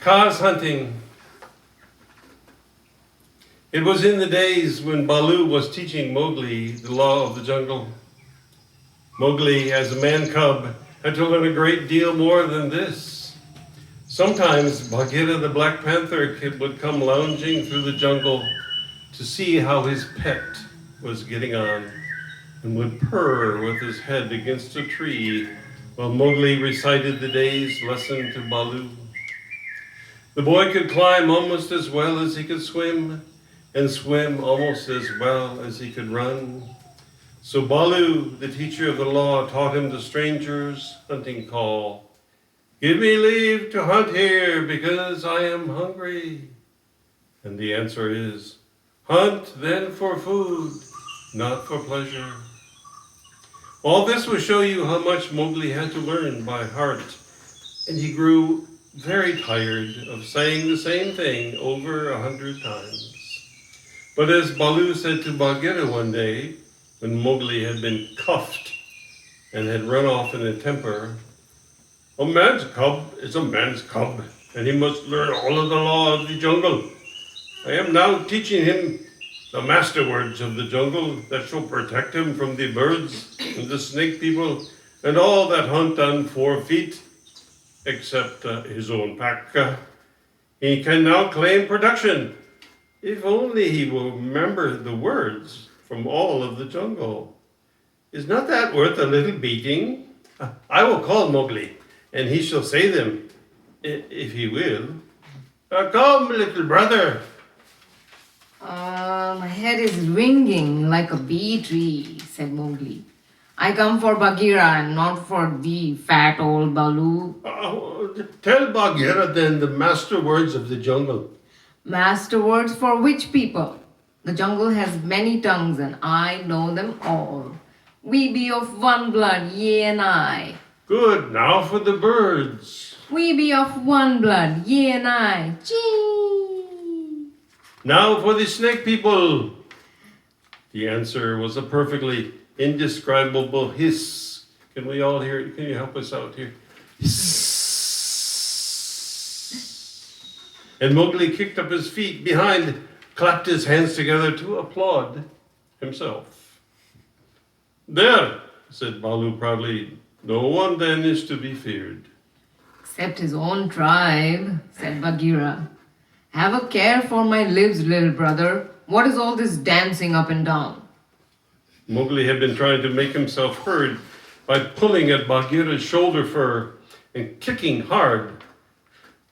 Kaa's hunting. It was in the days when Baloo was teaching Mowgli the law of the jungle. Mowgli, as a man cub, had to learn a great deal more than this. Sometimes Bagheera the Black Panther would come lounging through the jungle to see how his pet was getting on, and would purr with his head against a tree while Mowgli recited the day's lesson to Baloo. The boy could climb almost as well as he could swim, and swim almost as well as he could run. So Baloo, the teacher of the law, taught him the stranger's hunting call, Give me leave to hunt here because I am hungry. And the answer is, hunt then for food, not for pleasure. All this will show you how much Mowgli had to learn by heart, and he grew very tired of saying the same thing over 100 times. But as Baloo said to Bagheera one day, when Mowgli had been cuffed and had run off in a temper, a man's cub is a man's cub, and he must learn all of the law of the jungle. I am now teaching him the master words of the jungle that shall protect him from the birds and the snake people and all that hunt on 4 feet, except his own pack. He can now claim protection, if only he will remember the words from all of the jungle. Is not that worth a little beating? I will call Mowgli, and he shall say them, if he will. Come, little brother. My head is ringing like a bee tree, said Mowgli. I come for Bagheera and not for thee, fat old Baloo. Tell Bagheera then the master words of the jungle. Master words for which people? The jungle has many tongues and I know them all. We be of one blood, ye and I. Good, now for the birds. We be of one blood, ye and I. Chee! Now for the snake people. The answer was a perfectly indescribable hiss. Can we all hear it? Can you help us out here? And Mowgli kicked up his feet behind, clapped his hands together to applaud himself. There, said Baloo proudly, no one then is to be feared. Except his own tribe, said Bagheera. Have a care for my lives, little brother. What is all this dancing up and down? Mowgli had been trying to make himself heard by pulling at Bagheera's shoulder fur and kicking hard.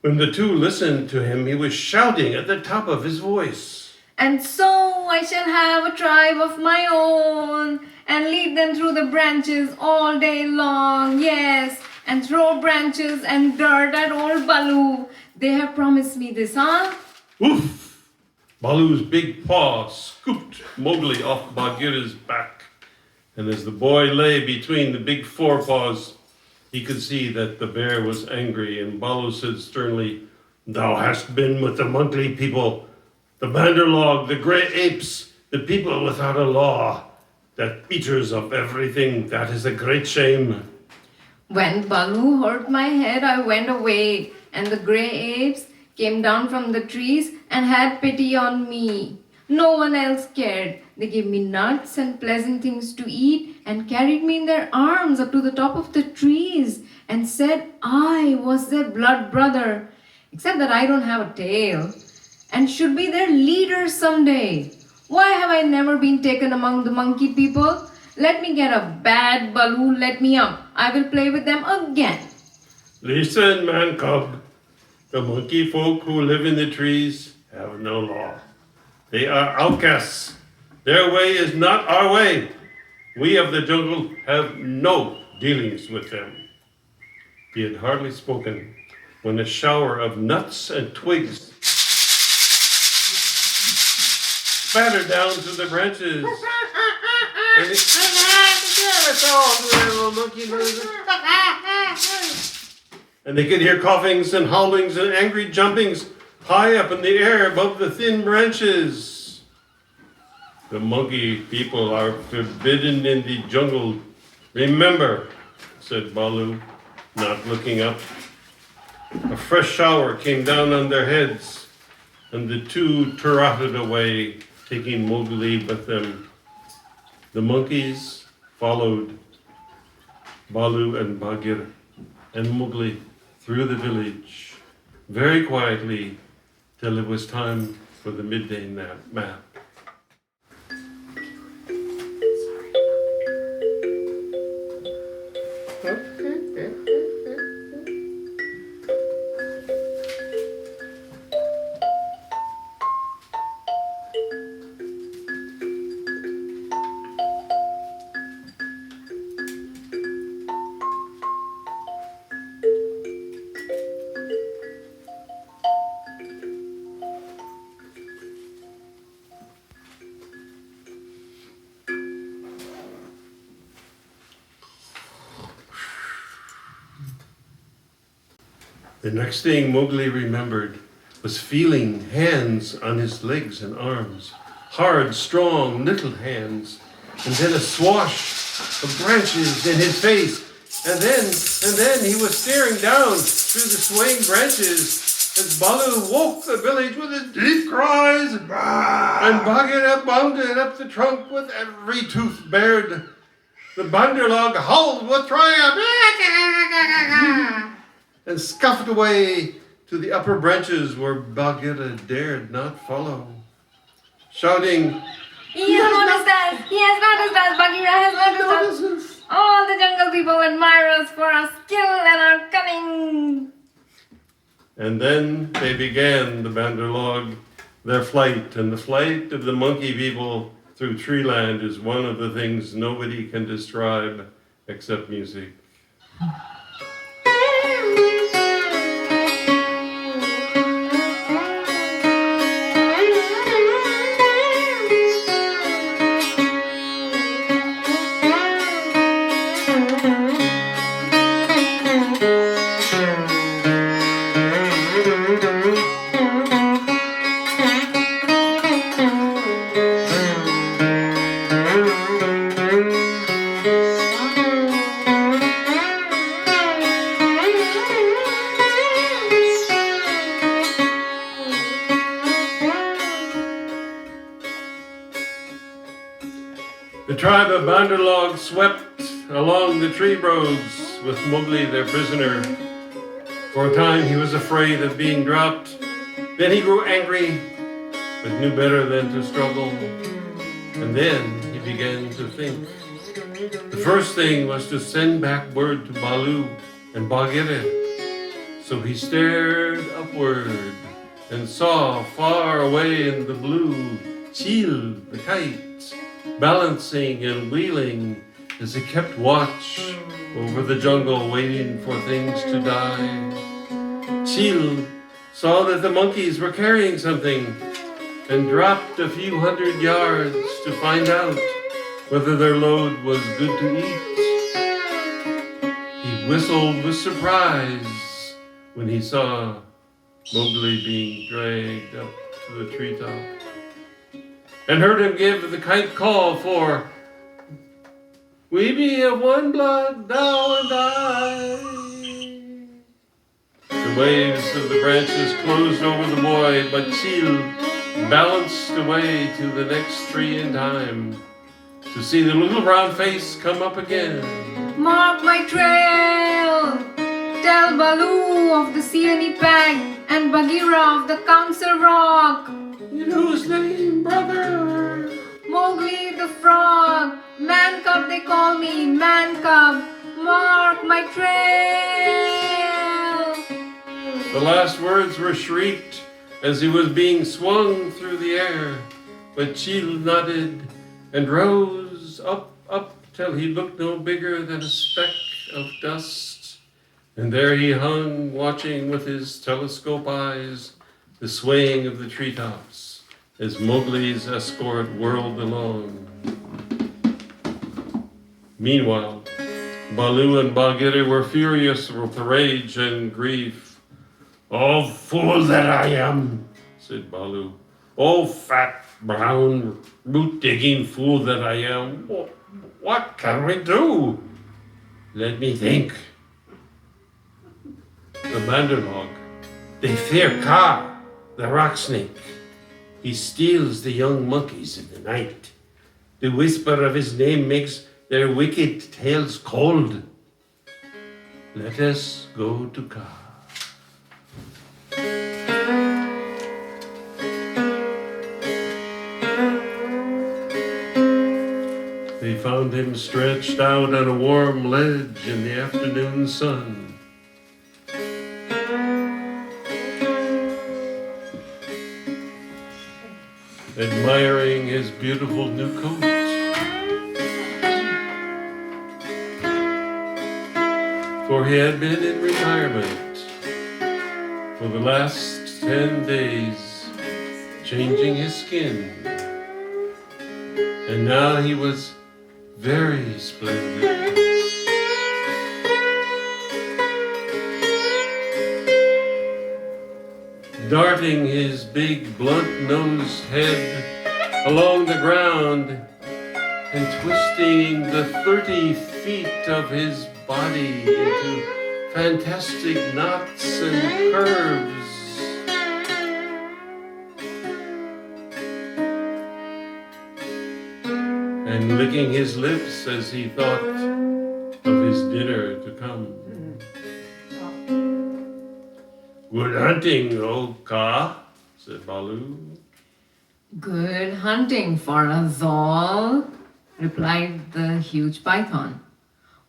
When the two listened to him, he was shouting at the top of his voice. And so I shall have a tribe of my own and lead them through the branches all day long, yes, and throw branches and dirt at old Baloo. They have promised me this, huh? Oof! Baloo's big paw scooped Mowgli off Bagheera's back, and as the boy lay between the big forepaws, he could see that the bear was angry, and Baloo said sternly, Thou hast been with the Mowgli people, the Bandar Log, the grey apes, the people without a law, that eaters of everything. That is a great shame. When Baloo hurt my head, I went away, and the grey apes came down from the trees and had pity on me. No one else cared. They gave me nuts and pleasant things to eat and carried me in their arms up to the top of the trees and said I was their blood brother, except that I don't have a tail and should be their leader someday. Why have I never been taken among the monkey people? Let me get a bad Baloo, let me up. I will play with them again. Listen, man cub. The monkey folk who live in the trees have no law. They are outcasts. Their way is not our way. We of the jungle have no dealings with them. He had hardly spoken when a shower of nuts and twigs spattered down to the branches. And they could hear coughings and howlings and angry jumpings high up in the air above the thin branches. The monkey people are forbidden in the jungle. Remember, said Baloo, not looking up. A fresh shower came down on their heads, and the two trotted away, taking Mowgli with them. The monkeys followed Baloo and Bagheera and Mowgli through the village, very quietly, till it was time for the midday nap. The next thing Mowgli remembered was feeling hands on his legs and arms, hard, strong, little hands, and then a swash of branches in his face, and then he was staring down through the swaying branches as Baloo woke the village with his deep cries, and Bagheera bounded up the trunk with every tooth bared. The Bandar Log howled with triumph and scuffed away to the upper branches where Bagheera dared not follow, shouting, He has noticed us! He has noticed us! Bagheera has noticed us! All the jungle people admire us for our skill and our cunning! And then they began, the Bandar Log, their flight. And the flight of the monkey people through treeland is one of the things nobody can describe except music. The tribe of Bandar Log swept along the tree roads with Mowgli, their prisoner. For a time he was afraid of being dropped. Then he grew angry, but knew better than to struggle. And then he began to think. The first thing was to send back word to Baloo and Bagheera. So he stared upward and saw far away in the blue Chil, the kite, balancing and wheeling as he kept watch over the jungle, waiting for things to die. Chil saw that the monkeys were carrying something and dropped a few hundred yards to find out whether their load was good to eat. He whistled with surprise when he saw Mowgli being dragged up to the treetop, and heard him give the kite call for, "We be of one blood, thou and I." The waves of the branches closed over the boy, but Chil balanced away to the next tree in time to see the little brown face come up again. Mark my trail! Tell Baloo of the Seeonee Pack and Bagheera of the Council Rock. In whose name, brother? Mowgli the Frog. Man Cub they call me, Man Cub. Mark my trail! The last words were shrieked as he was being swung through the air, but Chil nodded and rose up till he looked no bigger than a speck of dust. And there he hung, watching with his telescope eyes the swaying of the treetops as Mowgli's escort whirled along. Meanwhile, Baloo and Bagheera were furious with rage and grief. "Oh, fool that I am," said Baloo. "Oh, fat, brown, root-digging fool that I am. What can we do? Let me think." The Bandar Log, they fear Kaa, the rock snake. He steals the young monkeys in the night. The whisper of his name makes their wicked tails cold. Let us go to Kaa. They found him stretched out on a warm ledge in the afternoon sun. Admiring his beautiful new coat. For he had been in retirement for the last 10 days, changing his skin. And now he was very splendid. darting his big blunt-nosed head along the ground and twisting the 30 feet of his body into fantastic knots and curves. And licking his lips as he thought of his dinner to come. Good hunting, O Kaa, said Baloo. Good hunting for us all, replied the huge python.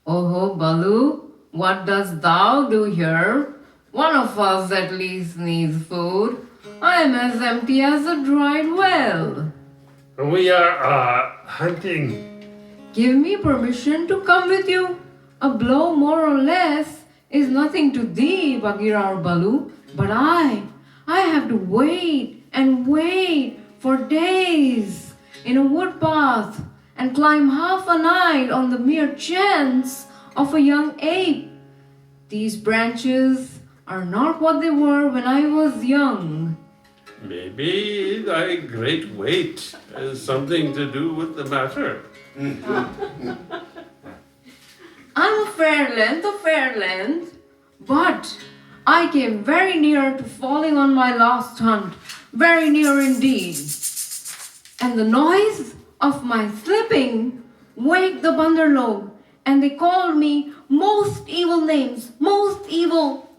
Oh, Baloo, what dost thou do here? One of us at least needs food. I am as empty as a dried well. We are hunting. Give me permission to come with you. A blow more or less is nothing to thee, Bagheera or Baloo, but I have to wait and wait for days in a wood path and climb half a night on the mere chance of a young ape. These branches are not what they were when I was young. Maybe thy great weight has something to do with the matter. I'm a fair length, but I came very near to falling on my last hunt, very near indeed. And the noise of my slipping waked the Bandar Log, and they called me most evil names, most evil.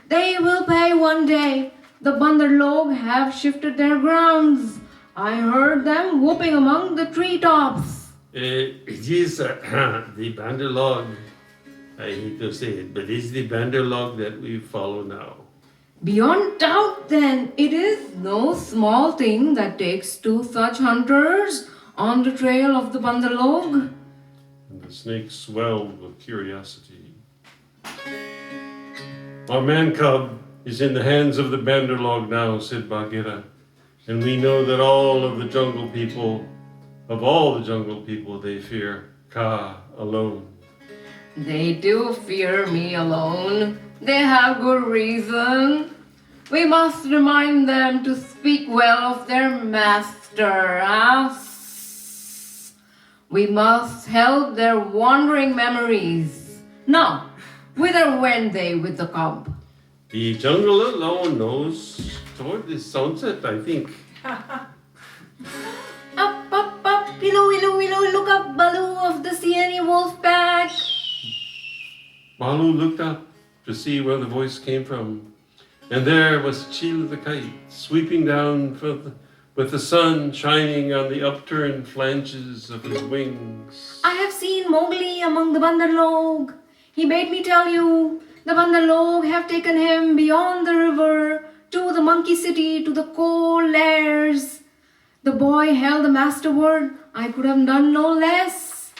They will pay one day. The Bandar Log have shifted their grounds. I heard them whooping among the treetops. It is the Bandar Log. I hate to say it, but it's the Bandar Log that we follow now. Beyond doubt, then, it is no small thing that takes two such hunters on the trail of the Bandar Log. And the snake swelled with curiosity. Our man cub is in the hands of the Bandar Log now, said Bagheera. And we know that all of the jungle people, they fear Kaa alone. They do fear me alone. They have good reason. We must remind them to speak well of their master, us. We must help their wandering memories. Now, whither went they with the cub? The jungle alone knows toward the sunset, I think. Up, willow, look up, Baloo of the Seeonee wolf pack. Baloo looked up to see where the voice came from, and there was Chil the kite sweeping down with the sun shining on the upturned flanges of his wings. I have seen Mowgli among the Bandar Log. He bade me tell you, the Bandar Log have taken him beyond the river to the monkey city, to the cold Lairs. The boy held the master word. I could have done no less.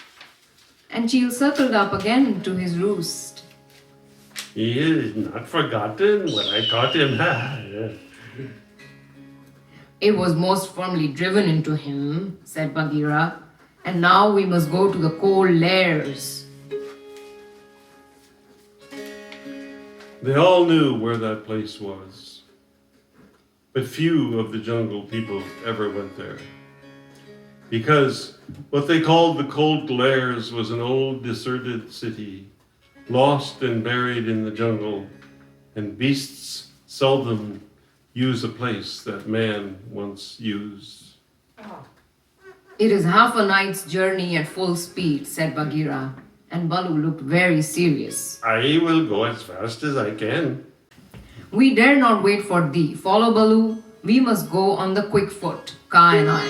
And Chil circled up again to his roost. He is not forgotten what I taught him. It was most firmly driven into him, said Bagheera. And now we must go to the cold Lairs. They all knew where that place was, but few of the jungle people ever went there, because what they called the cold Lairs was an old deserted city, lost and buried in the jungle, and beasts seldom use a place that man once used. It is half a night's journey at full speed, said Bagheera, and Baloo looked very serious. I will go as fast as I can. We dare not wait for thee. Follow Baloo. We must go on the quick foot, Kaa and I.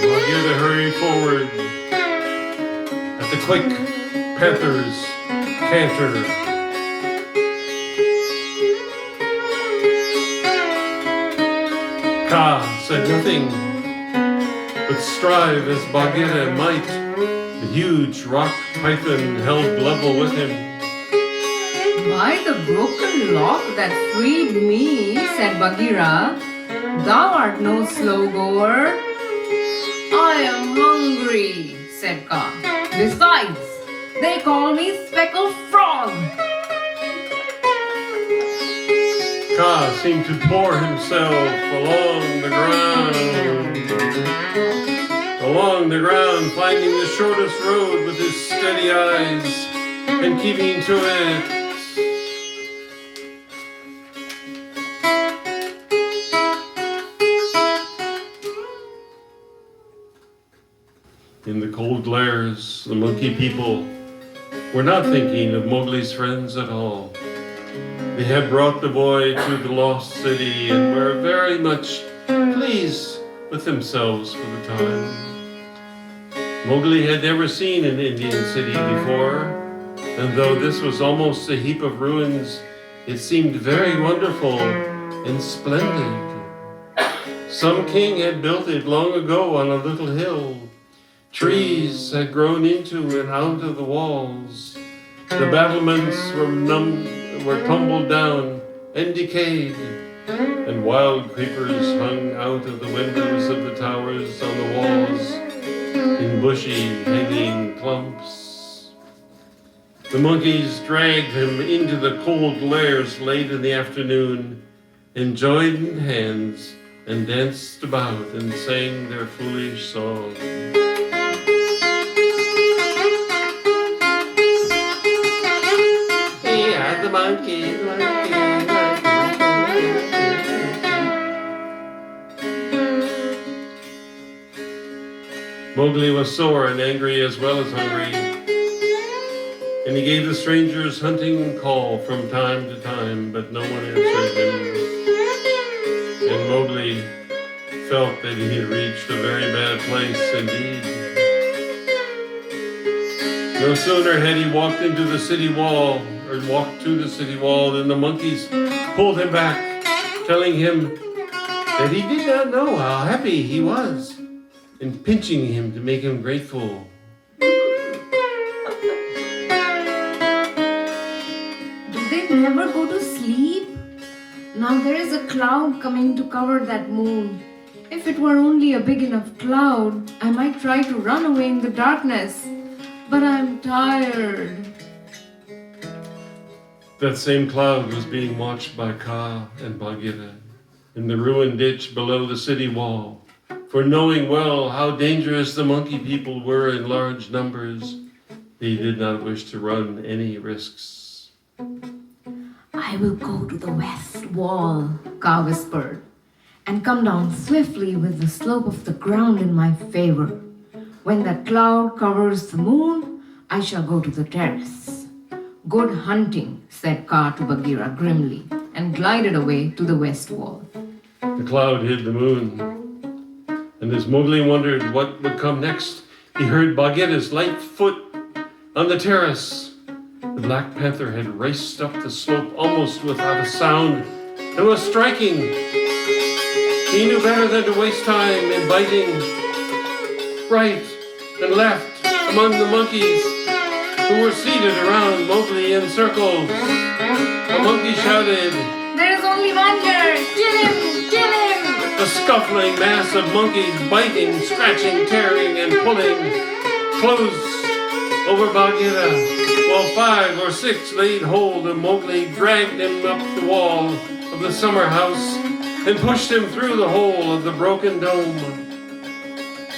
Bagheera hurried forward at the quick panther's canter. Kaa said nothing, but strive as Bagheera might, the huge rock python held level with him. By the broken lock that freed me, said Bagheera, thou art no slow goer. I am hungry, said Kaa. Besides, They call me Speckled Frog. Kaa seemed to pour himself along the ground, finding the shortest road with his steady eyes and keeping to it. In the cold Lairs, the monkey people were not thinking of Mowgli's friends at all. They had brought the boy to the lost city and were very much pleased with themselves for the time. Mowgli had never seen an Indian city before, and though this was almost a heap of ruins, it seemed very wonderful and splendid. Some king had built it long ago on a little hill. Trees had grown into and out of the walls. The battlements were tumbled down and decayed, and wild creepers hung out of the windows of the towers on the walls in bushy, hanging clumps. The monkeys dragged him into the cold Lairs late in the afternoon and joined hands and danced about and sang their foolish song. The monkey. Mowgli was sore and angry as well as hungry, and he gave the strangers hunting call from time to time, but no one answered him. And Mowgli felt that he had reached a very bad place indeed. No sooner had he walked to the city wall than the monkeys pulled him back, telling him that he did not know how happy he was, and pinching him to make him grateful. Do they never go to sleep? Now there is a cloud coming to cover that moon. If it were only a big enough cloud, I might try to run away in the darkness. But I'm tired. That same cloud was being watched by Kaa and Bagheera in the ruined ditch below the city wall, for knowing well how dangerous the monkey people were in large numbers, they did not wish to run any risks. I will go to the west wall, Kaa whispered, and come down swiftly with the slope of the ground in my favor. When the cloud covers the moon, I shall go to the terrace. Good hunting, said Kaa to Bagheera grimly, and glided away to the west wall. The cloud hid the moon, and as Mowgli wondered what would come next, he heard Bagheera's light foot on the terrace. The Black Panther had raced up the slope almost without a sound and was striking. He knew better than to waste time in biting right and left among the monkeys who were seated around Mowgli in circles. A monkey shouted, "There is only one here! Kill him! Kill him!" A scuffling mass of monkeys biting, scratching, tearing, and pulling closed over Bagheera, while 5 or 6 laid hold of Mowgli, dragged him up the wall of the summer house, and pushed him through the hole of the broken dome.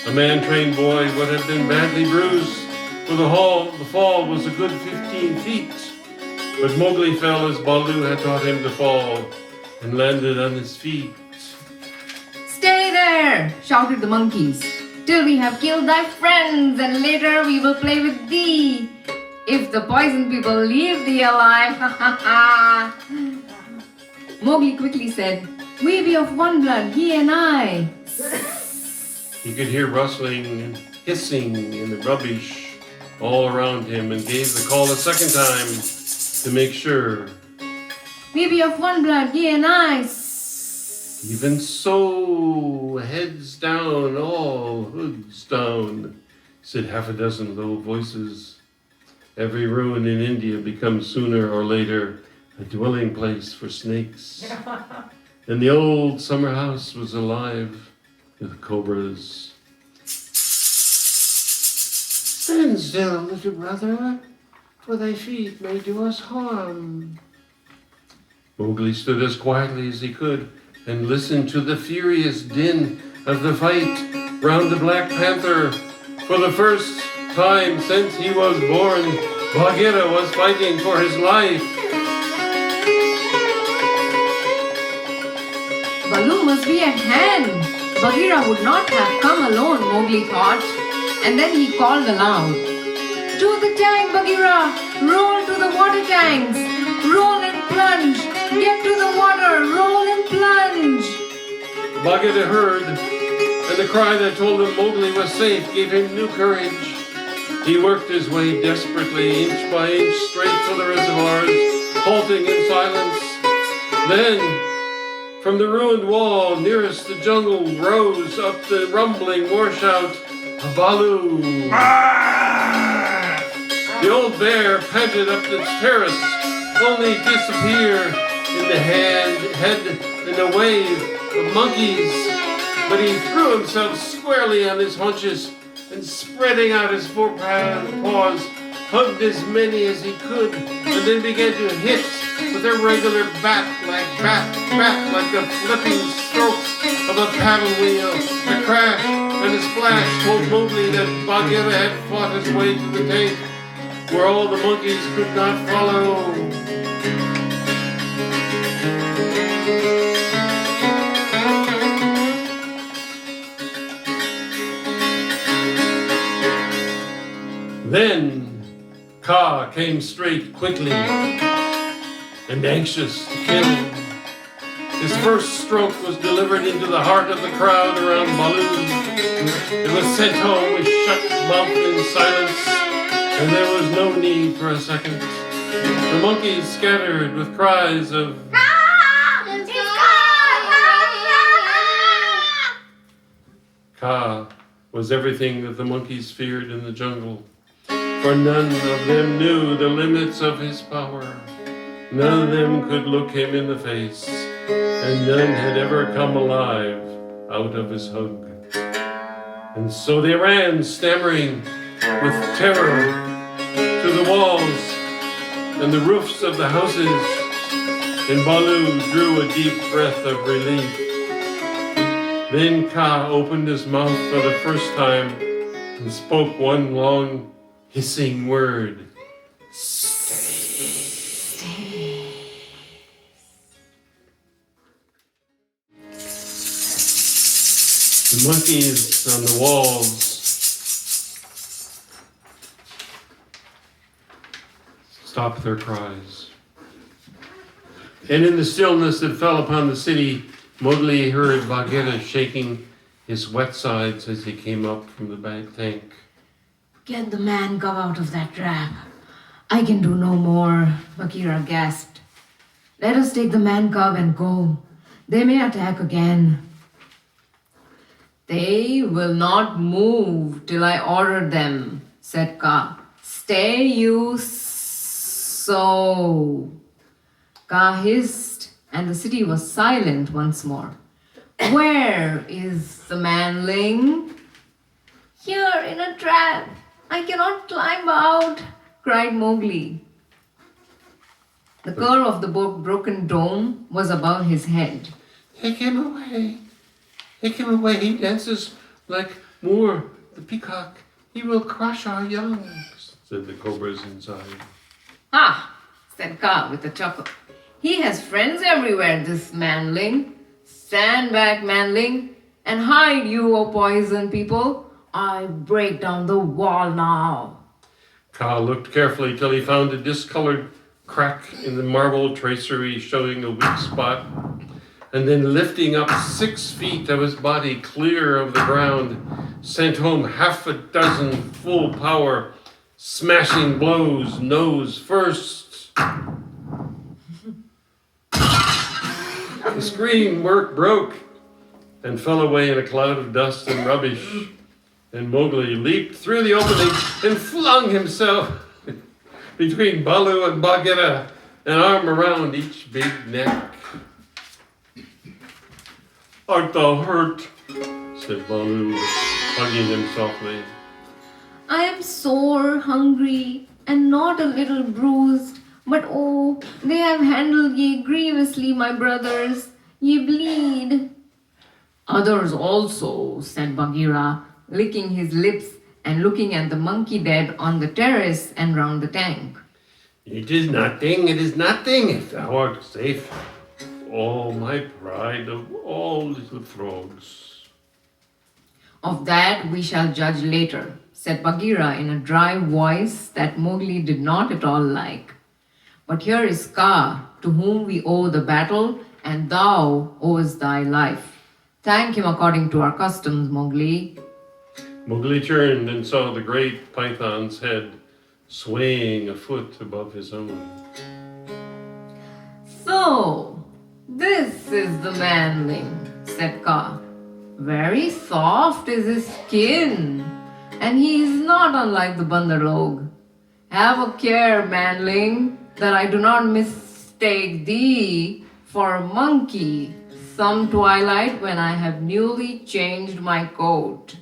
A man-trained boy would have been badly bruised, for the fall was a good 15 feet. But Mowgli fell as Baloo had taught him to fall, and landed on his feet. "Stay there!" shouted the monkeys, "till we have killed thy friends, and later we will play with thee. If the poison people leave thee alive, ha ha ha!" Mowgli quickly said, "We be of one blood, he and I." He could hear rustling and hissing in the rubbish all around him, and gave the call a second time to make sure. "We be of one blood, he and I." Even so, heads down, all hoods down, said half a dozen low voices. Every ruin in India becomes sooner or later a dwelling place for snakes. And the old summer house was alive with cobras. Stand still, little brother, for thy feet may do us harm. Mowgli stood as quietly as he could and listened to the furious din of the fight round the Black Panther. For the first time since he was born, Bagheera was fighting for his life. Baloo must be at hand. Bagheera would not have come alone, Mowgli thought. And then he called aloud. To the tank, Bagheera! Roll to the water tanks! Roll and plunge! Get to the water! Roll and plunge! Bagheera heard, and the cry that told him Mowgli was safe gave him new courage. He worked his way desperately, inch by inch, straight for the reservoirs, halting in silence. Then, from the ruined wall nearest the jungle, rose up the rumbling war shout of Baloo. The old bear panted up its terrace, only to disappear in the head in a wave of monkeys. But he threw himself squarely on his haunches and, spreading out his forepaws, hugged as many as he could, and then began to hit with a regular bat like the flipping strokes of a paddle wheel. The crash and the splash told Mowgli that Bagheera had fought his way to the tank, where all the monkeys could not follow. Then Kaa came straight quickly and anxious to kill. His first stroke was delivered into the heart of the crowd around Baloo. It was sent home with shut mouth in silence, and there was no need for a second. The monkeys scattered with cries of Kaa was everything that the monkeys feared in the jungle, for none of them knew the limits of his power. None of them could look him in the face, and none had ever come alive out of his hug. And so they ran, stammering with terror, to the walls and the roofs of the houses, and Baloo drew a deep breath of relief. Then Kaa opened his mouth for the first time and spoke one long, hissing word. The monkeys on the walls stopped their cries. And in the stillness that fell upon the city, Mowgli heard Bagheera shaking his wet sides as he came up from the bag tank. Get the man cub out of that trap. I can do no more, Bagheera gasped. Let us take the man cub and go. They may attack again. They will not move till I order them, said Kaa. Stay you so. Kaa hissed, and the city was silent once more. Where is the manling? Here in a trap. I cannot climb out, cried Mowgli. The curve of the broken dome was above his head. Take him away. Take him away. He dances like Moor, the peacock. He will crush our young, said the cobras inside. Ah, said Kaa with a chuckle. He has friends everywhere, this manling. Stand back, manling, and hide, you, O poison people. I break down the wall now. Kaa looked carefully till he found a discolored crack in the marble tracery showing a weak spot, and then lifting up 6 feet of his body clear of the ground, sent home 6 full power, smashing blows, nose first. The screen broke and fell away in a cloud of dust and rubbish. And Mowgli leaped through the opening and flung himself between Baloo and Bagheera, an arm around each big neck. Art thou hurt? Said Baloo, hugging him softly. I am sore, hungry, and not a little bruised. But oh, they have handled ye grievously, my brothers. Ye bleed. Others also, said Bagheera, licking his lips and looking at the monkey dead on the terrace and round the tank. It is nothing, if thou art safe. Oh, my pride of all little frogs. Of that we shall judge later, said Bagheera in a dry voice that Mowgli did not at all like. But here is Kaa, to whom we owe the battle, and thou owest thy life. Thank him according to our customs, Mowgli. Mowgli turned and saw the great python's head swaying a foot above his own. So, this is the manling, said Kaa. Very soft is his skin, and he is not unlike the Bandar Log. Have a care, manling, that I do not mistake thee for a monkey some twilight when I have newly changed my coat.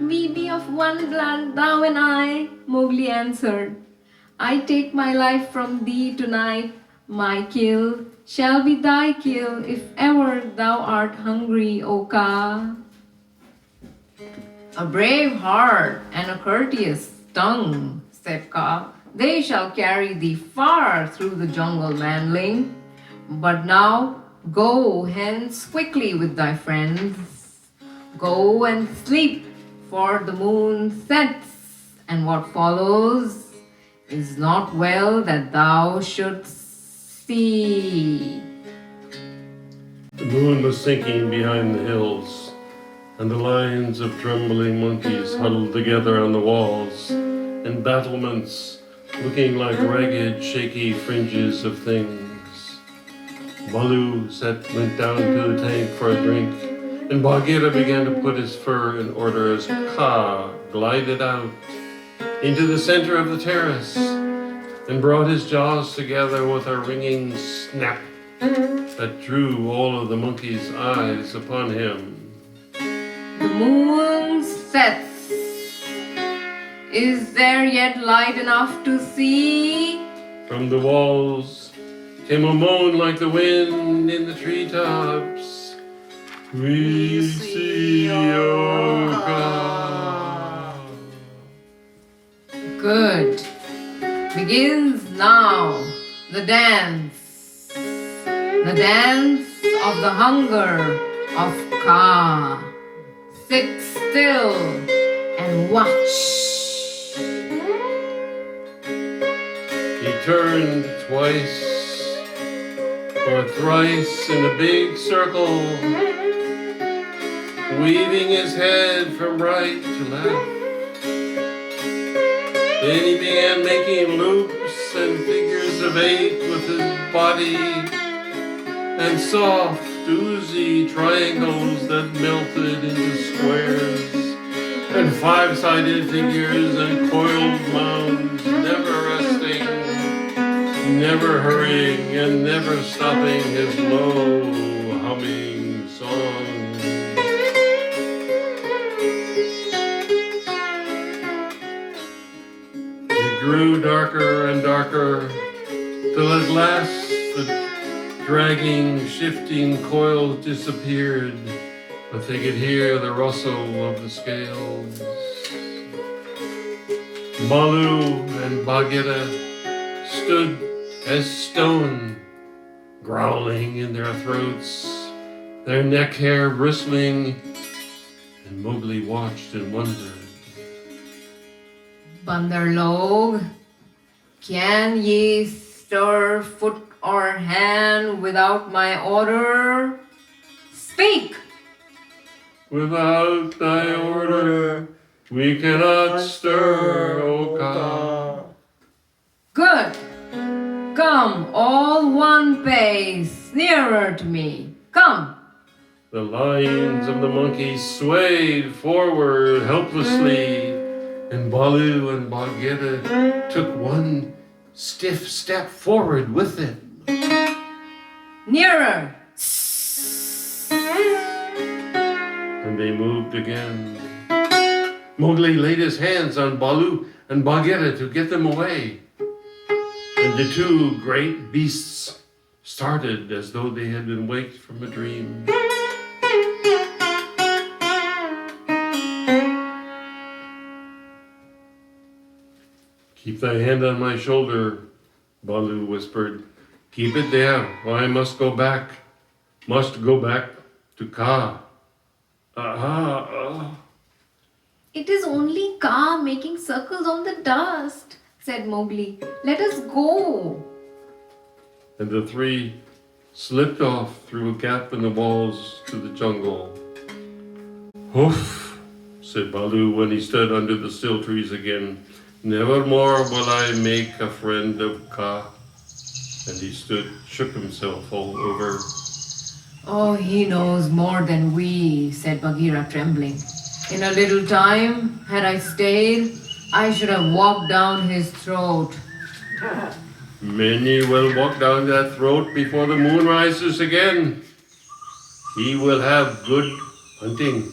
We be of one blood, thou and I, Mowgli answered. I take my life from thee tonight. My kill shall be thy kill if ever thou art hungry, O Kaa. A brave heart and a courteous tongue, said Kaa. They shall carry thee far through the jungle, manling. But now go hence quickly with thy friends. Go and sleep, for the moon sets, and what follows is not well that thou shouldst see. The moon was sinking behind the hills, and the lines of trembling monkeys huddled together on the walls and battlements, looking like ragged, shaky fringes of things. Baloo went down to the tank for a drink, and Bagheera began to put his fur in order as Kaa glided out into the center of the terrace and brought his jaws together with a ringing snap that drew all of the monkeys' eyes upon him. The moon sets. Is there yet light enough to see? From the walls came a moan like the wind in the treetops. We see, O God. Good. Begins now the dance. The dance of the hunger of Kaa. Sit still and watch. He turned twice or thrice in a big circle, weaving his head from right to left. Then he began making loops and figures of 8 with his body, and soft, oozy triangles that melted into squares, and 5-sided figures and coiled mounds, never resting, never hurrying, and never stopping his low, humming song. It grew darker and darker, till at last the dragging, shifting coils disappeared, but they could hear the rustle of the scales. Baloo and Bagheera stood as stone, growling in their throats, their neck hair bristling, and Mowgli watched and wondered. Bandar Log, can ye stir foot or hand without my order? Speak! Without thy order, we cannot stir, O Kaa. Good. Come, all one pace, nearer to me. Come. The lines of the monkeys swayed forward helplessly, and Baloo and Bagheera took one stiff step forward with them. Nearer. And they moved again. Mowgli laid his hands on Baloo and Bagheera to get them away. And the two great beasts started as though they had been waked from a dream. Keep thy hand on my shoulder, Baloo whispered. Keep it there, or I must go back to Kaa. It is only Kaa making circles on the dust, said Mowgli. Let us go. And the three slipped off through a gap in the walls to the jungle. Hoof, said Baloo when he stood under the still trees again. Nevermore will I make a friend of Kaa. And he shook himself all over. Oh, he knows more than we, said Bagheera, trembling. In a little time, had I stayed, I should have walked down his throat. Many will walk down that throat before the moon rises again. He will have good hunting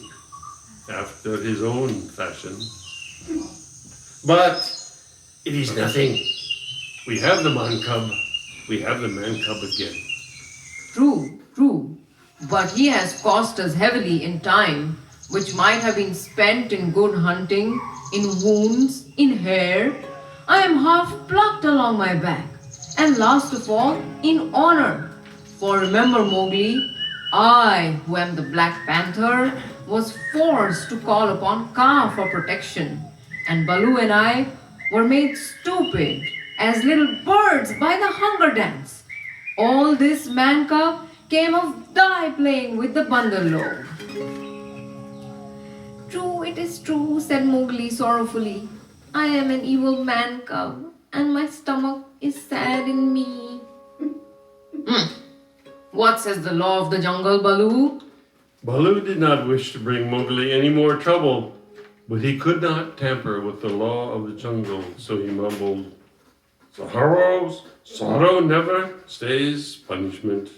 after his own fashion. But it is nothing. We have the man cub. We have the man cub again. True. But he has cost us heavily in time, which might have been spent in good hunting, in wounds, in hair. I am half plucked along my back, and last of all, in honor. For remember, Mowgli, I, who am the Black Panther, was forced to call upon Kaa for protection, and Baloo and I were made stupid as little birds by the hunger dance. All this man cub came of thy playing with the Bandar Log. True, it is true, said Mowgli sorrowfully. I am an evil man cub, and my stomach is sad in me. What says the law of the jungle, Baloo? Baloo did not wish to bring Mowgli any more trouble, but he could not tamper with the law of the jungle, so he mumbled, Sorrow never stays punishment.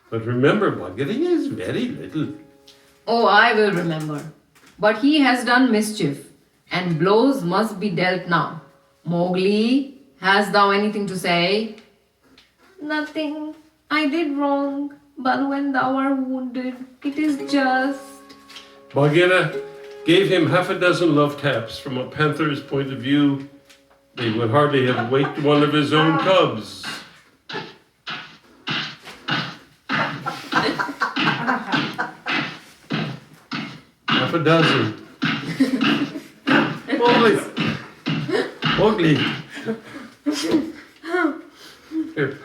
But remember, Bagheera is very little. Oh, I will remember. But he has done mischief, and blows must be dealt now. Mowgli, hast thou anything to say? Nothing. I did wrong. Baloo and thou are wounded. It is just. Bagheera gave him half a dozen love taps. From a panther's point of view, they would hardly have waked one of his own cubs. Half a dozen. Mowgli. Here.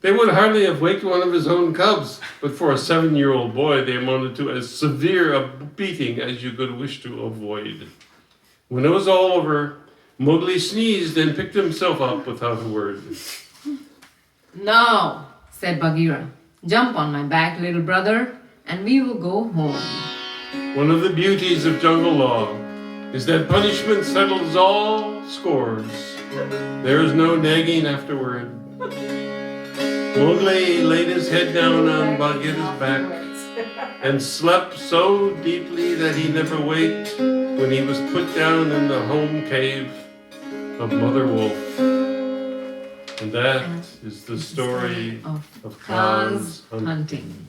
They would hardly have waked one of his own cubs, but for a 7-year-old boy, they amounted to as severe a beating as you could wish to avoid. When it was all over, Mowgli sneezed and picked himself up without a word. Now, said Bagheera, jump on my back, little brother, and we will go home. One of the beauties of jungle law is that punishment settles all scores. There is no nagging afterward. Mowgli laid his head down on Bagheera's back and slept so deeply that he never waked when he was put down in the home cave of Mother Wolf. And that is the story of Kaa's hunting.